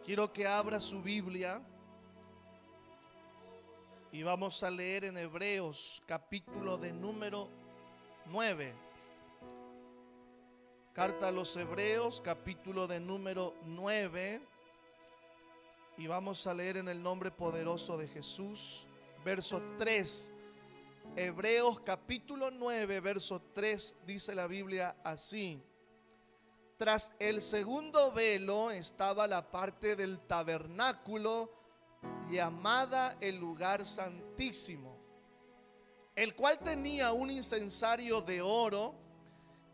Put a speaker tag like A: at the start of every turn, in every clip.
A: Quiero que abra su Biblia y vamos a leer en Hebreos capítulo de número 9. Carta a los Hebreos capítulo de número 9. Y vamos a leer en el nombre poderoso de Jesús, verso 3. Hebreos capítulo 9, verso 3, dice la Biblia así: tras el segundo velo estaba la parte del tabernáculo llamada el lugar santísimo, el cual tenía un incensario de oro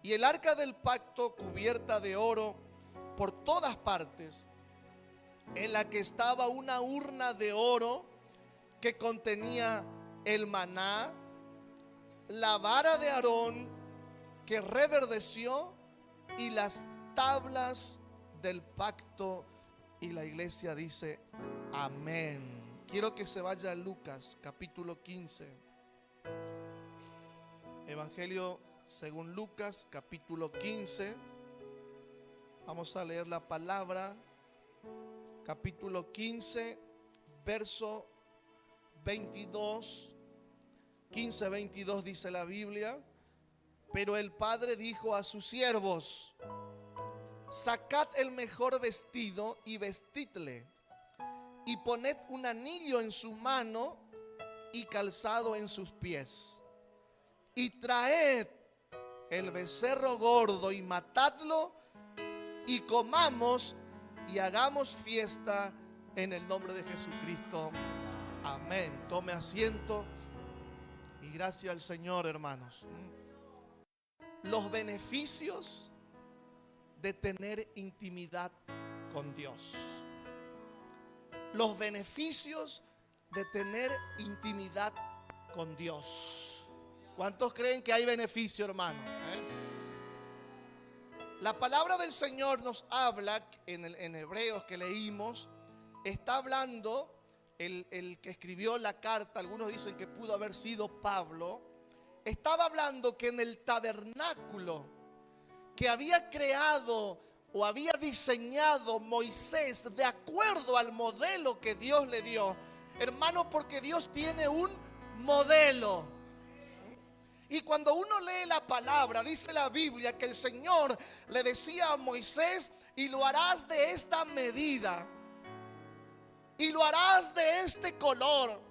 A: y el arca del pacto cubierta de oro por todas partes, en la que estaba una urna de oro que contenía el maná, la vara de Aarón que reverdeció y las tablas del pacto. Y la iglesia dice amén. Quiero que se vaya a Lucas capítulo 15. Evangelio según Lucas capítulo 15. Vamos a leer la palabra. Capítulo 15, verso 22. 15:22 dice la Biblia: pero el padre dijo a sus siervos: sacad el mejor vestido y vestidle, y poned un anillo en su mano y calzado en sus pies, y traed el becerro gordo y matadlo, y comamos y hagamos fiesta en el nombre de Jesucristo. Amén. Tome asiento y gracias al Señor, hermanos. Los beneficios de tener intimidad con Dios. Los beneficios de tener intimidad con Dios. ¿Cuántos creen que hay beneficio, hermano? La palabra del Señor nos habla en Hebreos que leímos. Está hablando el que escribió la carta. Algunos dicen que pudo haber sido Pablo. Estaba hablando que en el tabernáculo que había creado o había diseñado Moisés de acuerdo al modelo que Dios le dio, hermano, porque Dios tiene un modelo. Y cuando uno lee la palabra, dice la Biblia que el Señor le decía a Moisés: y lo harás de esta medida, y lo harás de este color,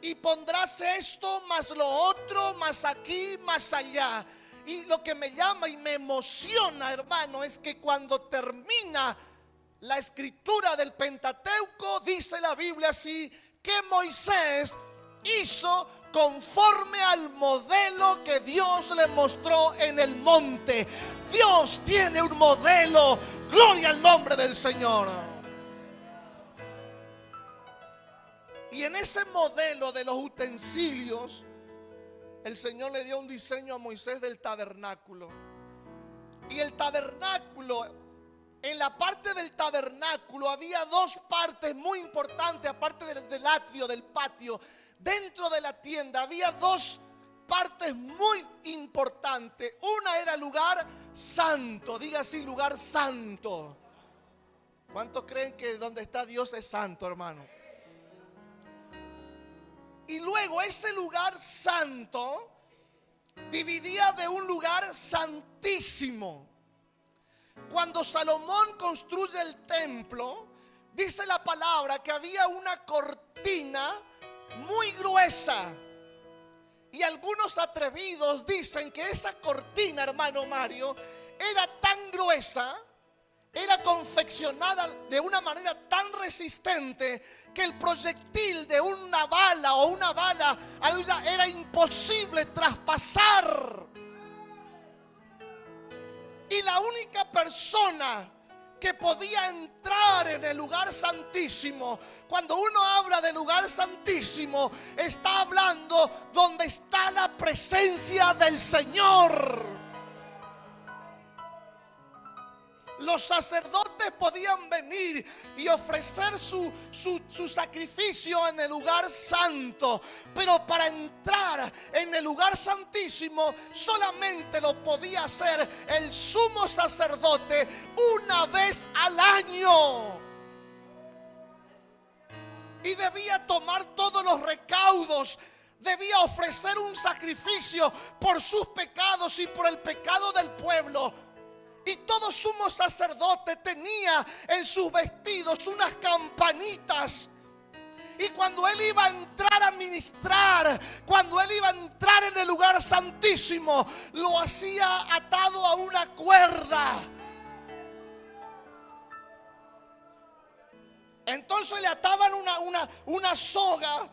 A: y pondrás esto, más lo otro, más aquí, más allá. Y lo que me llama y me emociona, hermano, es que cuando termina la escritura del Pentateuco, dice la Biblia así, que Moisés hizo conforme al modelo que Dios le mostró en el monte. Dios tiene un modelo. Gloria al nombre del Señor. Y en ese modelo de los utensilios, el Señor le dio un diseño a Moisés del tabernáculo. Y el tabernáculo, en la parte del tabernáculo había dos partes muy importantes, aparte del atrio, del patio. Dentro de la tienda había dos partes muy importantes. Una era lugar santo. Diga así: lugar santo. ¿Cuántos creen que donde está Dios es santo, hermano? Y luego ese lugar santo dividía de un lugar santísimo. Cuando Salomón construye el templo, dice la palabra que había una cortina muy gruesa. Y algunos atrevidos dicen que esa cortina, hermano Mario, era tan gruesa, era confeccionada de una manera tan resistente que el proyectil de una bala o una bala era imposible traspasar. Y la única persona que podía entrar en el lugar santísimo, cuando uno habla del lugar santísimo, está hablando donde está la presencia del Señor. Los sacerdotes podían venir y ofrecer su sacrificio en el lugar santo, pero para entrar en el lugar santísimo solamente lo podía hacer el sumo sacerdote una vez al año. debía tomar todos los recaudos. Debía ofrecer un sacrificio por sus pecados y por el pecado del pueblo. Y todo sumo sacerdote tenía en sus vestidos unas campanitas. Y cuando él iba a entrar a ministrar, cuando él iba a entrar en el lugar santísimo, lo hacía atado a una cuerda. Entonces le ataban una soga,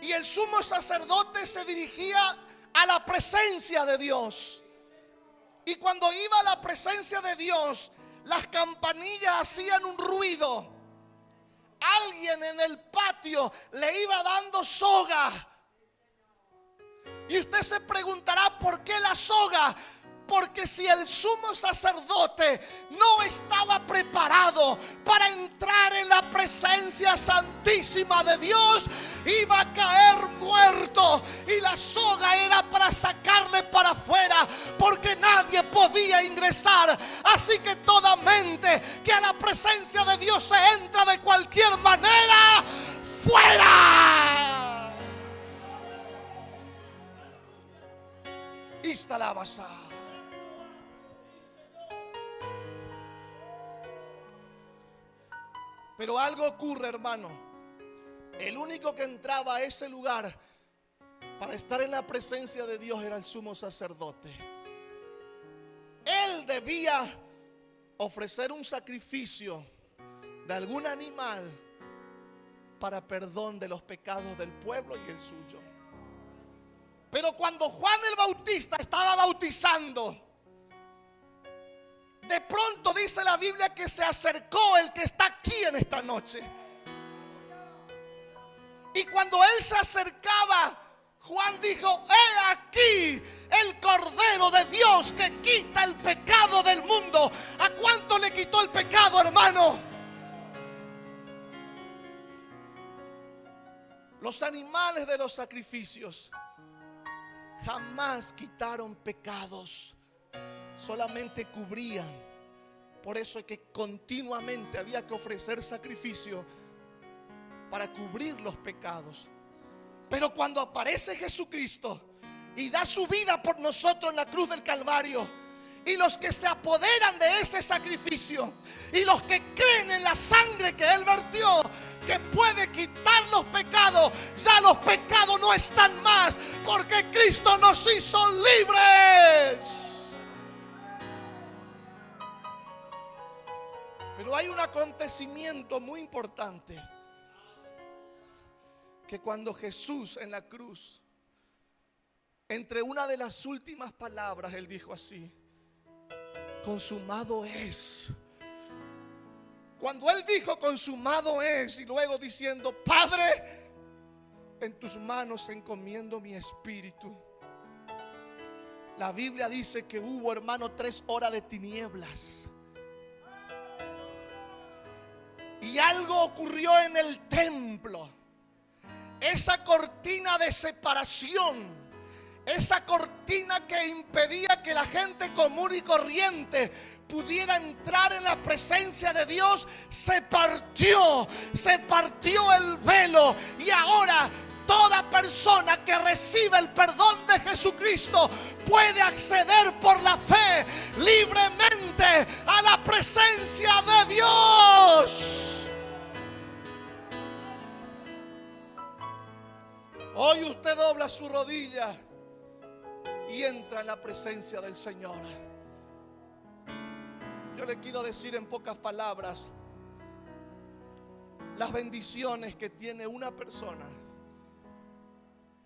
A: y el sumo sacerdote se dirigía a la presencia de Dios. Y cuando iba a la presencia de Dios, las campanillas hacían un ruido. Alguien en el patio le iba dando soga. Y usted se preguntará, ¿por qué la soga? Porque si el sumo sacerdote no estaba preparado para entrar en la presencia santísima de Dios, iba a caer muerto. Y la soga era para sacarle para afuera, porque nadie podía ingresar. Así que toda mente que a la presencia de Dios se entra de cualquier manera, ¡fuera! Istalabasa. Pero algo ocurre, hermano. El único que entraba a ese lugar para estar en la presencia de Dios era el sumo sacerdote. Él debía ofrecer un sacrificio de algún animal para perdón de los pecados del pueblo y el suyo. Pero cuando Juan el Bautista estaba bautizando, de pronto dice la Biblia que se acercó el que está aquí en esta noche. Y cuando él se acercaba, Juan dijo: he aquí el Cordero de Dios que quita el pecado del mundo. ¿A cuánto le quitó el pecado, hermano? Los animales de los sacrificios jamás quitaron pecados, solamente cubrían. Por eso es que continuamente había que ofrecer sacrificio para cubrir los pecados. Pero cuando aparece Jesucristo y da su vida por nosotros en la cruz del Calvario, y los que se apoderan de ese sacrificio y los que creen en la sangre que Él vertió, que puede quitar los pecados, ya los pecados no están más, porque Cristo nos hizo libres. Pero hay un acontecimiento muy importante, que cuando Jesús en la cruz, entre una de las últimas palabras, Él dijo así: consumado es. Cuando Él dijo consumado es, y luego diciendo: Padre, en tus manos encomiendo mi espíritu, la Biblia dice que hubo, hermano, 3 horas de tinieblas. Y algo ocurrió en el templo. Esa cortina de separación, esa cortina que impedía que la gente común y corriente pudiera entrar en la presencia de Dios, se partió el velo. Y ahora toda persona que recibe el perdón de Jesucristo puede acceder por la fe libremente a la presencia de Dios. Hoy usted dobla su rodilla y entra en la presencia del Señor. Yo le quiero decir en pocas palabras las bendiciones que tiene una persona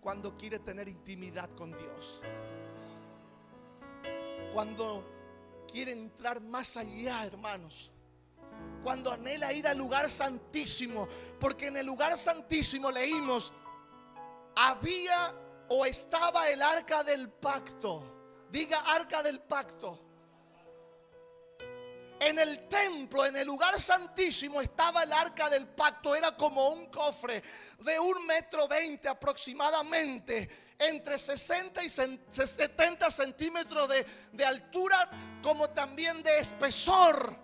A: cuando quiere tener intimidad con Dios, cuando quiere entrar más allá, hermanos, cuando anhela ir al lugar santísimo. Porque en el lugar santísimo leímos: había o estaba el arca del pacto. Diga: arca del pacto. En el templo, en el lugar santísimo, estaba el arca del pacto. Era como un cofre de 1,20 m aproximadamente, entre 60 y 70 centímetros de altura, como también de espesor,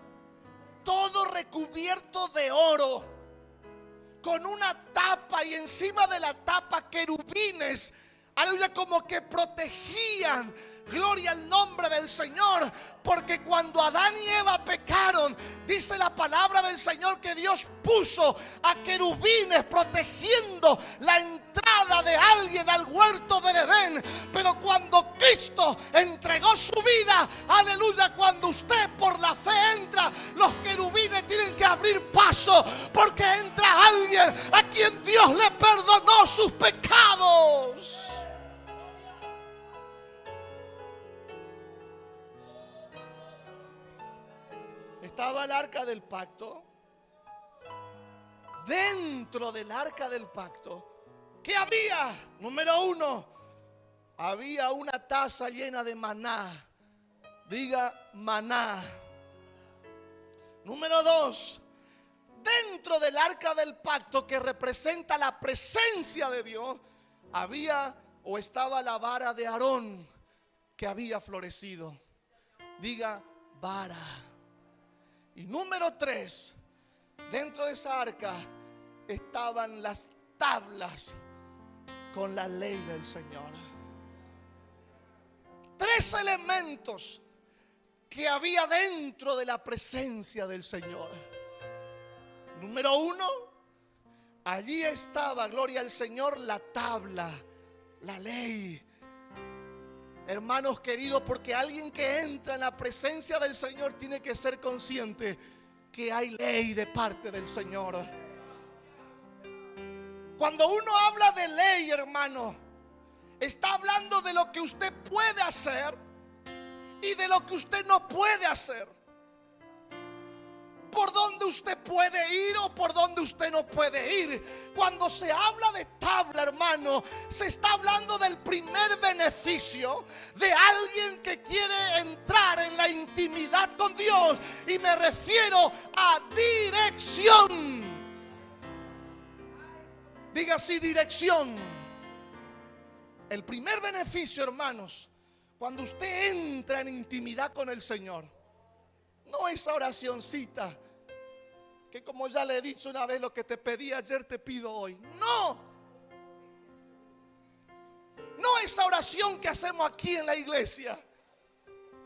A: todo recubierto de oro, con una tapa y encima de la tapa querubines, aleluya, como que protegían. Gloria al nombre del Señor, porque cuando Adán y Eva pecaron, dice la palabra del Señor que Dios puso a querubines protegiendo la entrada de alguien al huerto del Edén. Pero cuando Cristo entregó su vida, aleluya, cuando usted por la fe entra, los querubines tienen que abrir paso, porque entra alguien a quien Dios le perdonó sus pecados. Estaba el arca del pacto. Dentro del arca del pacto, ¿qué había? Número uno, había una taza llena de maná. Diga maná. Número dos, dentro del arca del pacto, que representa la presencia de Dios, había o estaba la vara de Aarón que había florecido. Diga vara. Y número tres, dentro de esa arca estaban las tablas con la ley del Señor. Tres elementos que había dentro de la presencia del Señor. Número uno, allí estaba, gloria al Señor, la tabla, la ley. Hermanos queridos, porque alguien que entra en la presencia del Señor tiene que ser consciente que hay ley de parte del Señor. Cuando uno habla de ley, hermano, está hablando de lo que usted puede hacer y de lo que usted no puede hacer. Por donde usted puede ir o por donde usted no puede ir. Cuando se habla de tabla, hermano, se está hablando del primer beneficio de alguien que quiere entrar en la intimidad con Dios. Y me refiero a dirección. Diga así, dirección. El primer beneficio, hermanos, cuando usted entra en intimidad con el Señor, no esa oracioncita que, como ya le he dicho una vez, lo que te pedí ayer te pido hoy. No. No esa oración que hacemos aquí en la iglesia,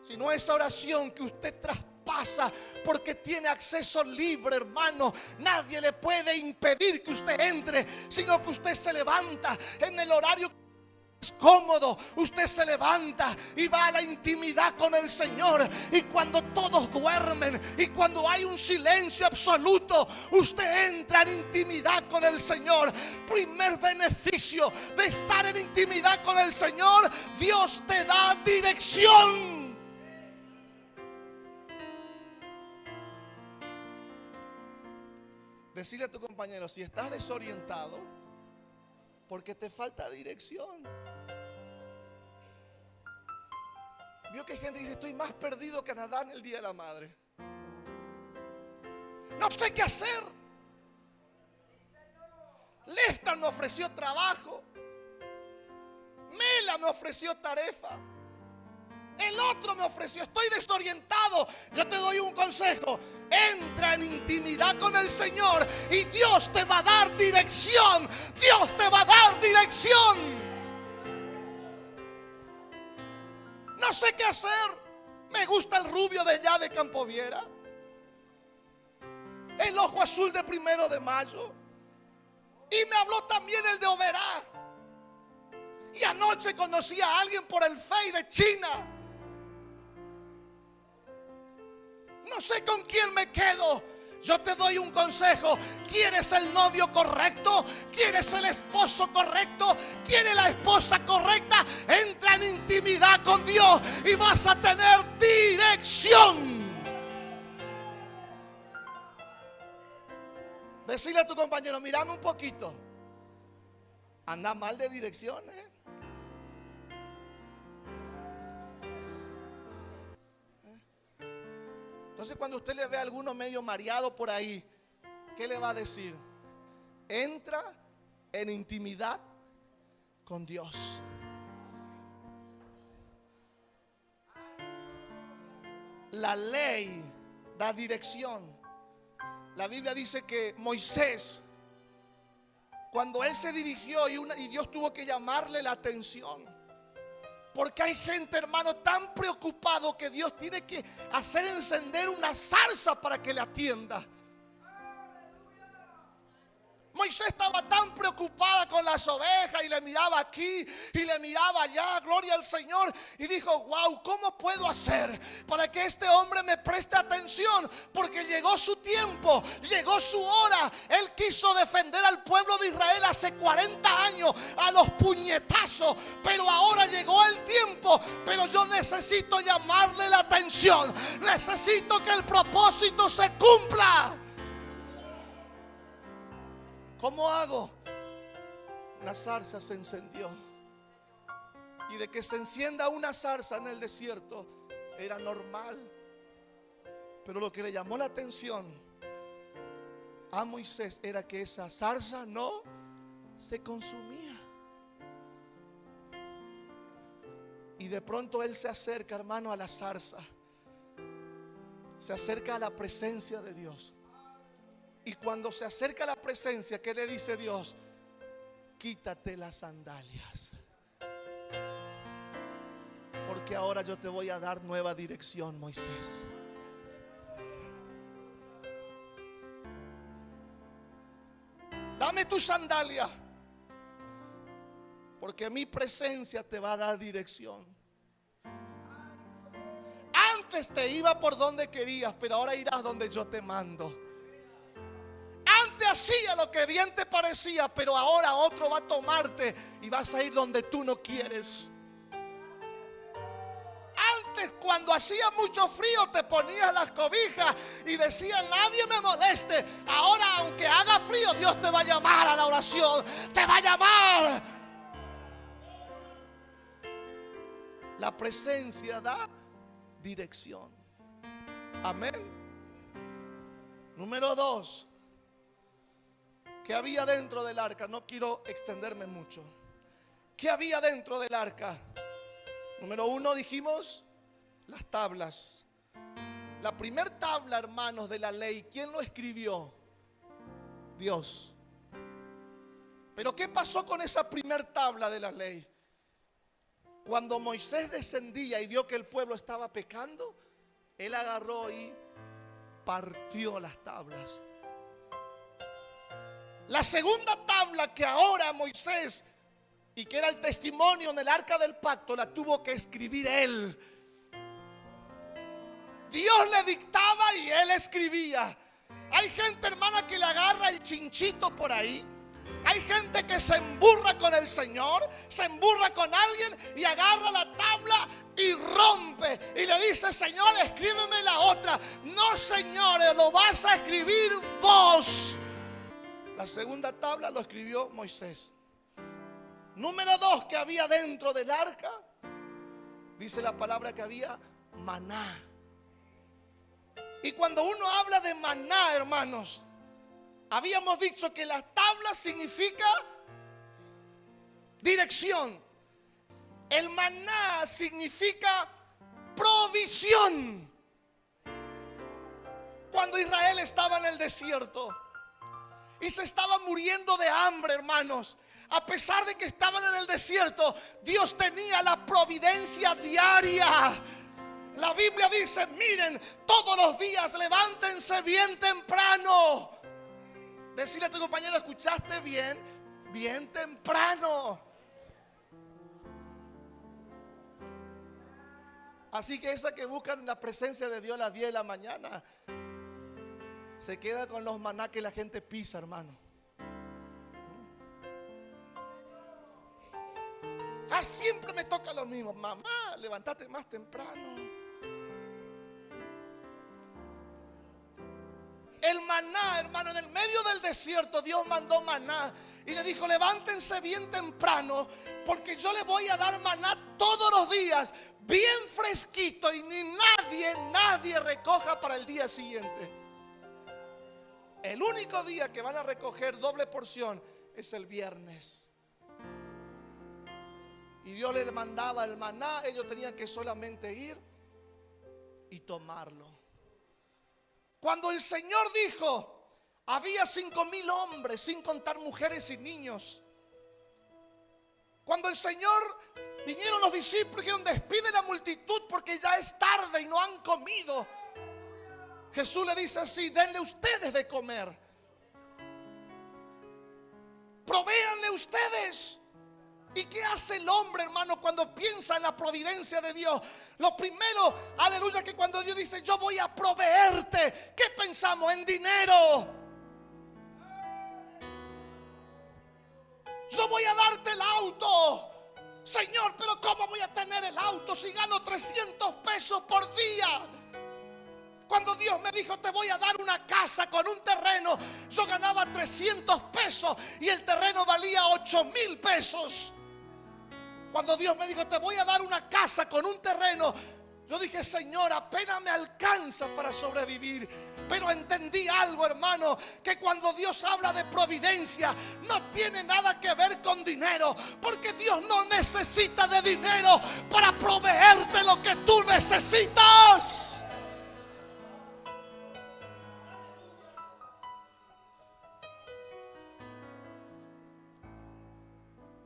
A: sino esa oración que usted traspasa porque tiene acceso libre, hermano. Nadie le puede impedir que usted entre, sino que usted se levanta en el horario cómodo, usted se levanta y va a la intimidad con el Señor. Y cuando todos duermen y cuando hay un silencio absoluto, usted entra en intimidad con el Señor. Primer beneficio de estar en intimidad con el Señor: Dios te da dirección. Decirle a tu compañero, si estás desorientado, porque te falta dirección. Vio que hay gente que dice: estoy más perdido que Nadán el día de la madre. No sé qué hacer. Lester me ofreció trabajo. Mela me ofreció tarefa. El otro me ofreció. Estoy desorientado. Yo te doy un consejo: entra en intimidad con el Señor y Dios te va a dar dirección. Dios te va a dar dirección. No sé qué hacer. Me gusta el rubio de allá de Campoviera, el ojo azul de 1 de Mayo, y me habló también el de Oberá. Y anoche conocí a alguien por el Face de China. No sé con quién me quedo. Yo te doy un consejo: ¿quieres el novio correcto? ¿Quieres el esposo correcto? ¿Quieres la esposa correcta? Entra en intimidad con Dios y vas a tener dirección. Decirle a tu compañero: mírame un poquito, anda mal de direcciones. Entonces, cuando usted le ve a alguno medio mareado por ahí, ¿qué le va a decir? Entra en intimidad con Dios. La ley da dirección. La Biblia dice que Moisés Cuando él se dirigió y Dios tuvo que llamarle la atención. Porque hay gente, hermano, tan preocupado que Dios tiene que hacer encender una zarza para que le atienda. Moisés estaba tan preocupada con las ovejas y le miraba aquí y le miraba allá, gloria al Señor, y dijo: wow, ¿cómo puedo hacer para que este hombre me preste atención? Porque llegó su tiempo, llegó su hora. Él quiso defender al pueblo de Israel hace 40 años a los puñetazos, pero ahora llegó el tiempo. Pero yo necesito llamarle la atención, necesito que el propósito se cumpla. ¿Cómo hago? La zarza se encendió. Y de que se encienda una zarza en el desierto era normal. Pero lo que le llamó la atención a Moisés era que esa zarza no se consumía. Y de pronto él se acerca, hermano, a la zarza. Se acerca a la presencia de Dios. Y cuando se acerca a la presencia, ¿qué le dice Dios? Quítate las sandalias, porque ahora yo te voy a dar nueva dirección, Moisés. Dame tu sandalia, porque mi presencia te va a dar dirección. Antes te iba por donde querías, pero ahora irás donde yo te mando. Antes hacía lo que bien te parecía, pero ahora otro va a tomarte y vas a ir donde tú no quieres. Antes, cuando hacía mucho frío, te ponías las cobijas y decías: nadie me moleste. Ahora, aunque haga frío, Dios te va a llamar a la oración, te va a llamar. La presencia da dirección. Amén. Número 2. ¿Qué había dentro del arca? No quiero extenderme mucho. ¿Qué había dentro del arca? Número 1 dijimos, las tablas. La primer tabla, hermanos, de la ley, ¿quién lo escribió? Dios. Pero ¿qué pasó con esa primer tabla de la ley? Cuando Moisés descendía y vio que el pueblo estaba pecando, él agarró y partió las tablas. La segunda tabla que ahora Moisés, y que era el testimonio en el arca del pacto, la tuvo que escribir él. Dios le dictaba y él escribía. Hay gente, hermana, que le agarra el chinchito por ahí. Hay gente que se emburra con el Señor, se emburra con alguien y agarra la tabla y rompe y le dice: Señor, escríbeme la otra. No, señores, lo vas a escribir vos. La segunda tabla lo escribió Moisés. Número 2, que había dentro del arca, dice la palabra que había maná. Y cuando uno habla de maná, hermanos, habíamos dicho que la tabla significa dirección. El maná significa provisión. Cuando Israel estaba en el desierto y se estaba muriendo de hambre, hermanos, a pesar de que estaban en el desierto, Dios tenía la providencia diaria. La Biblia dice: miren, todos los días levántense bien temprano. Decirle a tu compañero: ¿escuchaste bien? Bien temprano. Así que esa que buscan la presencia de Dios a las 10 de la mañana se queda con los maná que la gente pisa, hermano. Siempre me toca lo mismo. Mamá, levántate más temprano. El maná, hermano, en el medio del desierto Dios mandó maná y le dijo: levántense bien temprano, porque yo le voy a dar maná todos los días, bien fresquito, y ni nadie recoja para el día siguiente. El único día que van a recoger doble porción es el viernes. Y Dios les mandaba el maná, ellos tenían que solamente ir y tomarlo. Cuando el Señor dijo: Había 5,000 hombres, sin contar mujeres y niños. Cuando el Señor vinieron los discípulos y dijeron: despide la multitud porque ya es tarde y no han comido. Jesús le dice así: denle ustedes de comer. Provéanle ustedes. ¿Y qué hace el hombre, hermano, cuando piensa en la providencia de Dios? Lo primero, aleluya, que cuando Dios dice: yo voy a proveerte, ¿qué pensamos? En dinero. Yo voy a darte el auto. Señor, pero ¿cómo voy a tener el auto si gano 300 pesos por día? Cuando Dios me dijo: te voy a dar una casa con un terreno, yo ganaba 300 pesos y el terreno valía 8,000 pesos. Cuando Dios me dijo: te voy a dar una casa con un terreno, yo dije: Señor, apenas me alcanza para sobrevivir. Pero entendí algo, hermano, que cuando Dios habla de providencia, no tiene nada que ver con dinero, porque Dios no necesita de dinero para proveerte lo que tú necesitas.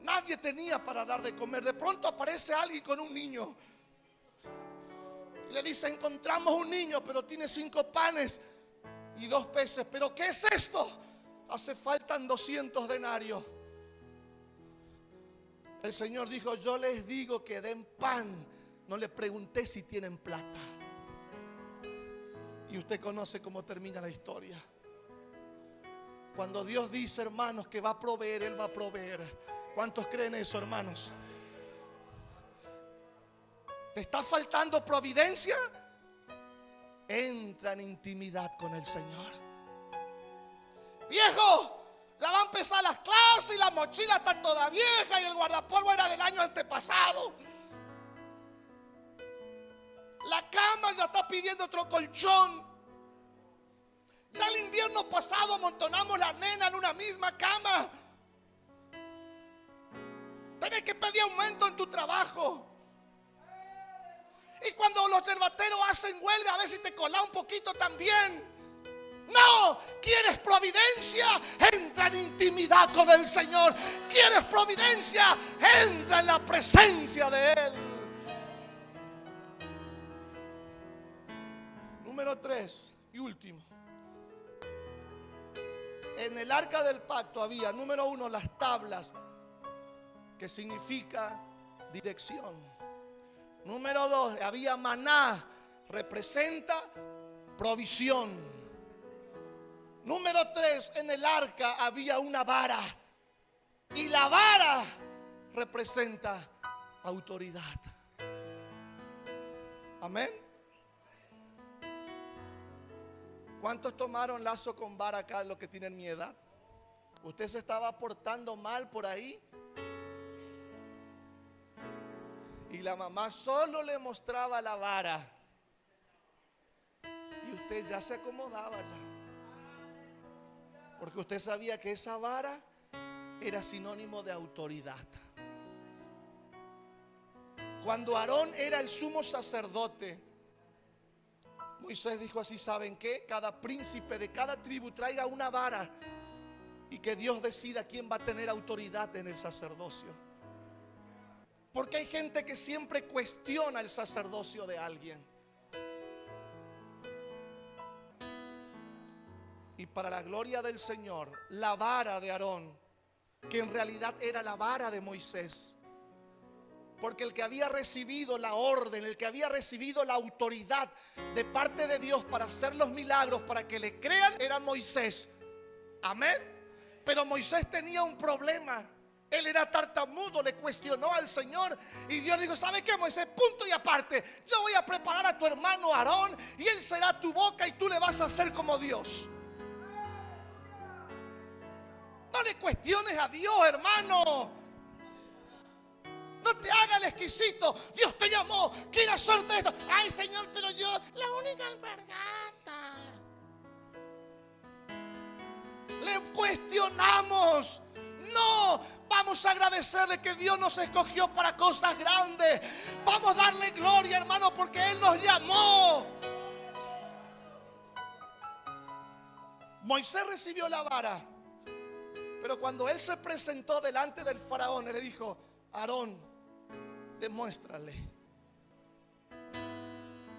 A: Nadie tenía para dar de comer. De pronto aparece alguien con un niño y le dice: encontramos un niño, pero tiene 5 panes y 2 peces. ¿Pero qué es esto? Hace faltan 200 denarios. El Señor dijo: yo les digo que den pan. No le pregunté si tienen plata. Y usted conoce cómo termina la historia. Cuando Dios dice, hermanos, que va a proveer, Él va a proveer. ¿Cuántos creen eso, hermanos? ¿Te está faltando providencia? Entra en intimidad con el Señor. Viejo, ya va a empezar las clases y la mochila está toda vieja y el guardapolvo era del año antepasado. La cama ya está pidiendo otro colchón. Ya el invierno pasado amontonamos la nena en una misma cama. Tienes que pedir aumento en tu trabajo. Y cuando los yerbateros hacen huelga, a ver si te colá un poquito también. No, ¿quieres providencia? Entra en intimidad con el Señor. ¿Quieres providencia? Entra en la presencia de Él. Número 3 y último. En el arca del pacto había, número 1, las tablas, que significa dirección. Número 2, había maná, representa provisión. Número 3, en el arca había una vara, y la vara representa autoridad. Amén. ¿Cuántos tomaron lazo con vara acá, los que tienen mi edad? ¿Usted se estaba portando mal por ahí? Y la mamá solo le mostraba la vara. Y usted ya se acomodaba ya. Porque usted sabía que esa vara era sinónimo de autoridad. Cuando Aarón era el sumo sacerdote, Moisés dijo así: ¿saben qué? Cada príncipe de cada tribu traiga una vara y que Dios decida quién va a tener autoridad en el sacerdocio. Porque hay gente que siempre cuestiona el sacerdocio de alguien. Y para la gloria del Señor, la vara de Aarón, que en realidad era la vara de Moisés, porque el que había recibido la orden, el que había recibido la autoridad de parte de Dios para hacer los milagros, para que le crean, era Moisés. Amén. Pero Moisés tenía un problema. Él era tartamudo, le cuestionó al Señor. Y Dios dijo: ¿sabe qué, Moisés? Punto y aparte. Yo voy a preparar a tu hermano Aarón y él será tu boca y tú le vas a hacer como Dios. No le cuestiones a Dios, hermano. No te hagas el exquisito. Dios te llamó, quiere hacerte esto. Ay, Señor, pero yo, la única alpargata. Le cuestionamos. No, vamos a agradecerle que Dios nos escogió para cosas grandes. Vamos a darle gloria, hermano, porque Él nos llamó. Moisés recibió la vara, pero cuando él se presentó delante del faraón, él le dijo: Aarón, demuéstrale.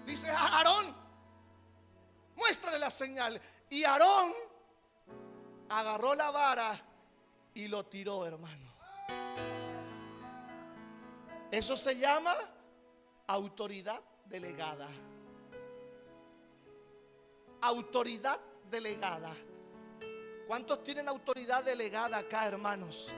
A: Dice: Aarón, muéstrale la señal. Y Aarón agarró la vara y lo tiró, hermano. Eso se llama autoridad delegada. Autoridad delegada. ¿Cuántos tienen autoridad delegada acá, hermanos?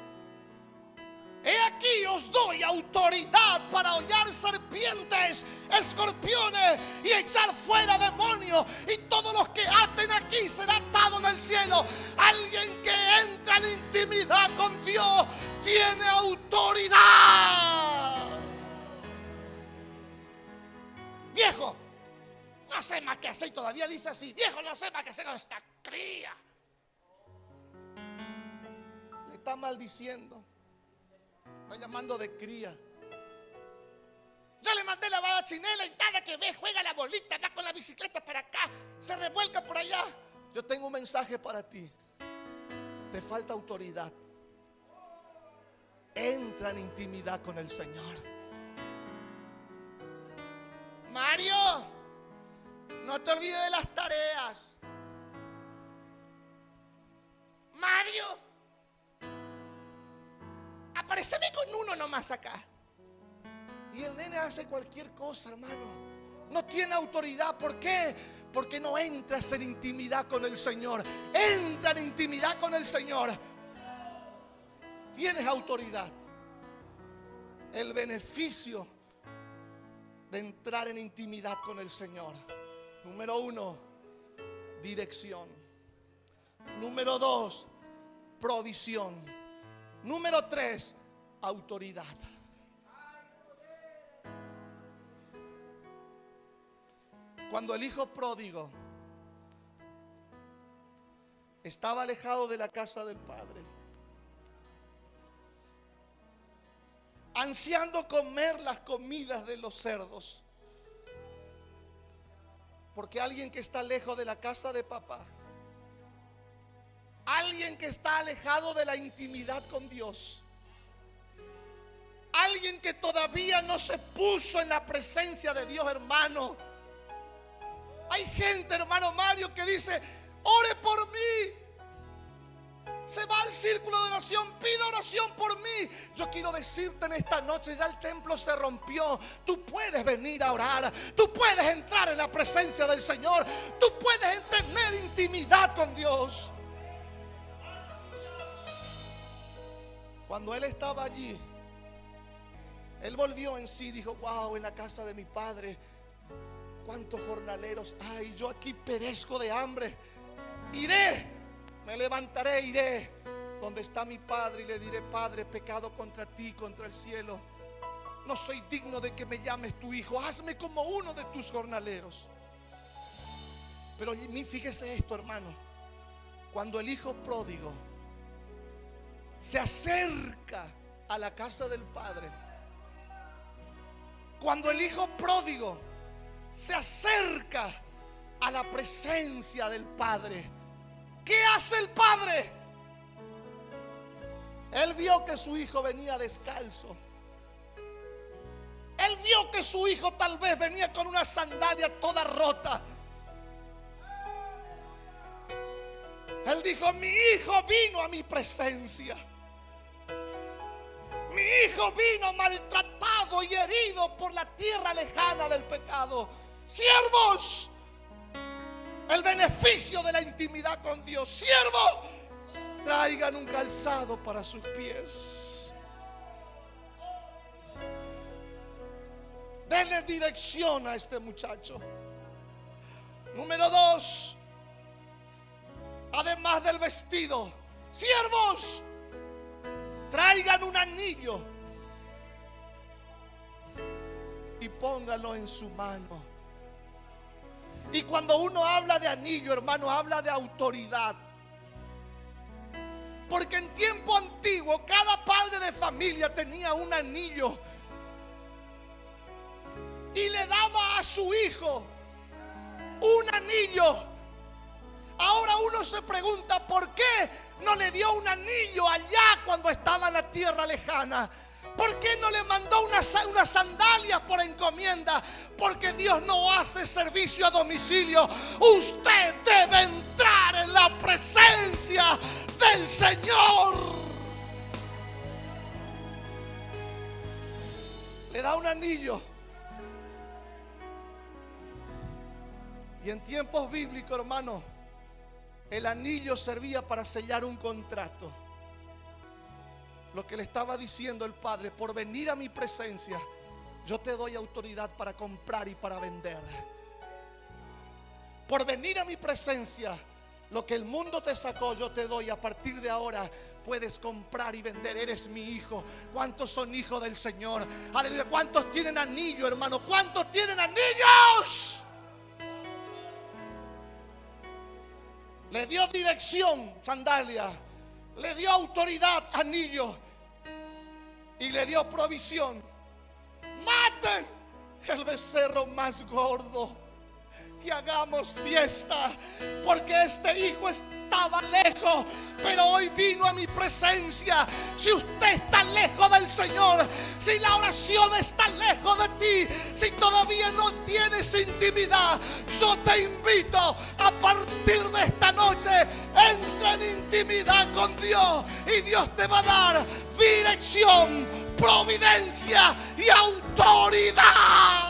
A: He aquí os doy autoridad para hollar serpientes, escorpiones y echar fuera demonios. Y todos los que aten aquí será atado en el cielo. Alguien que entra en intimidad con Dios tiene autoridad. Viejo, no sé más qué hacer. Todavía dice así: viejo, no sé más qué hacer con esta cría. Le está maldiciendo. Está llamando de cría. Yo le mandé la vara chinela y nada que ve, juega la bolita, va con la bicicleta para acá, se revuelca por allá. Yo tengo un mensaje para ti. Te falta autoridad. Entra en intimidad con el Señor. Mario, no te olvides de las tareas. Mario, apareceme con uno nomás acá. Y el nene hace cualquier cosa, hermano. No tiene autoridad. ¿Por qué? Porque no entras en intimidad con el Señor. Entra en intimidad con el Señor. Tienes autoridad. El beneficio de entrar en intimidad con el Señor: número 1, dirección. Número 2, provisión. Número 3, autoridad. Cuando el hijo pródigo estaba alejado de la casa del padre, ansiando comer las comidas de los cerdos, porque alguien que está lejos de la casa de papá, alguien que está alejado de la intimidad con Dios, alguien que todavía no se puso en la presencia de Dios, hermano. Hay gente, hermano Mario, que dice: ore por mí. Se va al círculo de oración, pide oración por mí. Yo quiero decirte en esta noche: ya el templo se rompió. Tú puedes venir a orar. Tú puedes entrar en la presencia del Señor. Tú puedes tener intimidad con Dios. Cuando él estaba allí, él volvió en sí, dijo: wow, en la casa de mi padre, cuántos jornaleros hay. Yo aquí perezco de hambre. Iré, me levantaré, iré donde está mi padre y le diré: Padre, he pecado contra ti, contra el cielo. No soy digno de que me llames tu hijo. Hazme como uno de tus jornaleros. Pero fíjese esto, hermano. Cuando el hijo pródigo se acerca a la casa del padre, cuando el hijo pródigo se acerca a la presencia del padre, ¿qué hace el padre? Él vio que su hijo venía descalzo. Él vio que su hijo tal vez venía con una sandalia toda rota. Él dijo: mi hijo vino a mi presencia. Mi hijo vino maltratado y herido por la tierra lejana del pecado. Siervos, el beneficio de la intimidad con Dios. Siervos, traigan un calzado para sus pies. Denle dirección a este muchacho. Número 2, además del vestido, siervos, traigan un anillo y póngalo en su mano. Y cuando uno habla de anillo, hermano, habla de autoridad. Porque en tiempo antiguo cada padre de familia tenía un anillo y le daba a su hijo un anillo. Ahora uno se pregunta, ¿por qué no le dio un anillo allá cuando estaba en la tierra lejana? ¿Por qué no le mandó una sandalia por encomienda? Porque Dios no hace servicio a domicilio. Usted debe entrar en la presencia del Señor. Le da un anillo. Y en tiempos bíblicos, hermano, el anillo servía para sellar un contrato. Lo que le estaba diciendo el Padre: por venir a mi presencia, yo te doy autoridad para comprar y para vender. Por venir a mi presencia, lo que el mundo te sacó, yo te doy. A partir de ahora puedes comprar y vender. Eres mi hijo. ¿Cuántos son hijos del Señor? Aleluya. ¿Cuántos tienen anillo, hermano? ¿Cuántos tienen anillos? Le dio dirección, sandalia. Le dio autoridad, anillo. Y le dio provisión. Maten el becerro más gordo. Que hagamos fiesta. Porque este hijo estaba lejos, pero hoy vino a mi presencia. Si usted está lejos del Señor, si la oración está lejos de ti, si todavía no tienes intimidad, yo te invito a partir de esta noche, entra en intimidad con Dios y Dios te va a dar dirección, providencia y autoridad.